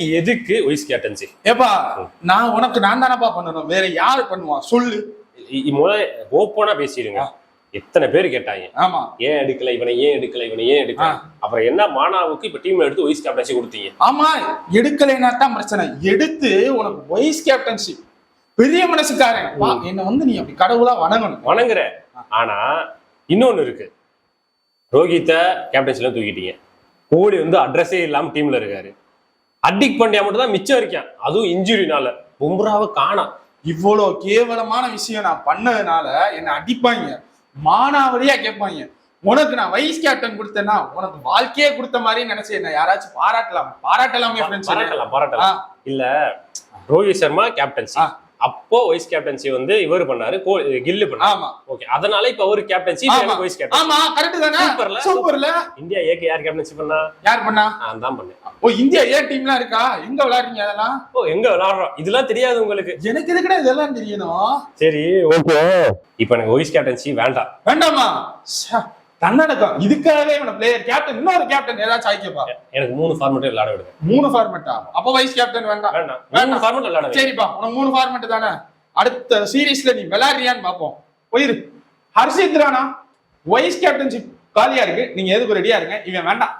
எதுக்கு wise captaincy? ஏப்பா நான் தானப்பா பண்ணணும், வேற யாரு பண்ணுவா சொல்லு. ஓப்பனா பேசிடுங்க. எத்தனை பேர் கேட்டாங்க, ஆமா ஏன் எடுக்கல இவனை, ஏன் எடுக்கல இவனை, ஏன் எடுக்கல? அப்புறம் என்ன மானாவுக்கு இப்ப டீம் எடுத்து வைஸ் கேப்டன்சி கொடுத்தீங்க? ஆமா, எடுக்கலைன்னா தான் பிரச்சனை. எடுத்து உனக்கு வைஸ் கேப்டன்சி பெரிய மனசுக்காரன் என்ன நீ அப்படி கடவுளா வணங்குற. ஆனா இன்னொன்னு இருக்கு, ரோஹித்த கேப்டன்சில தூக்கிட்டீங்க. கோலி அட்ரஸே இல்லாம டீம்ல இருக்காரு. அடிக் பண்ணியா மட்டும் தான் மிச்சம் இருக்கேன், அதுவும் இன்ஜுரினால. பும்ராவை காணோம். இவ்வளவு கேவலமான விஷயம் நான் பண்ணதுனால என்ன அடிப்பாங்க, மானாவளியா கேட்பாங்க. உனக்கு நான் வைஸ் கேப்டன் கொடுத்தேன்னா உனக்கு வாழ்க்கையே கொடுத்த மாதிரி நினைச்சு என்ன யாராச்சும் பாராட்டலாமே? பாராட்டலாம் இல்ல. ரோஹித் சர்மா கேப்டன்சி, அப்போ வைஸ் கேப்டன்சி இவர் பண்ணாரு, கில்லு பண்ணாரு. ஓகே, அதனால இப்ப அவரு கேப்டன்சி, வைஸ் கேப்டன். ஆமா, கரெக்ட் தானே? சூப்பர்ல. இந்தியா ஏக்கு யார் கேப்டன்சி பண்ணா? யார் பண்ணா? நான் தான் பண்ணேன். ஓ, இந்தியா ஏ டீம்லாம் இருக்கா? எங்க விளையாடுறீங்க அதெல்லாம்? ஓ, எங்க விளையாடுறோம் இதெல்லாம் தெரியாது உங்களுக்கு? எனக்கு எதுக்குடா இதெல்லாம் தெரியணும்? சரி, ஓகே. இப்ப எனக்கு வைஸ் கேப்டன்சி வேண்டாமா? தன்னடக்கம். இதுக்காகவே பிளேயர் கேப்டன், இன்னொரு கேப்டன் ஏதாச்சும் ஆயிக்கப்பா. எனக்கு 3 ஃபார்மேட் விளையாட விடுங்க. 3 ஃபார்மேட்டா? அப்ப வைஸ் கேப்டன் வேண்டாம். 3 ஃபார்மேட் விளையாட. சரிப்பா, உனக்கு 3 ஃபார்மேட் தானே. அடுத்த சீரீஸ்ல நீ விளையாடுறியான்னு பாப்போம். போயிரு. ஹர்ஷித் ராணா வைஸ் கேப்டன்ஷிப் காலியா இருக்கு, நீங்க எதுக்கு ரெடியா இருங்க. இவன் வேண்டாம்.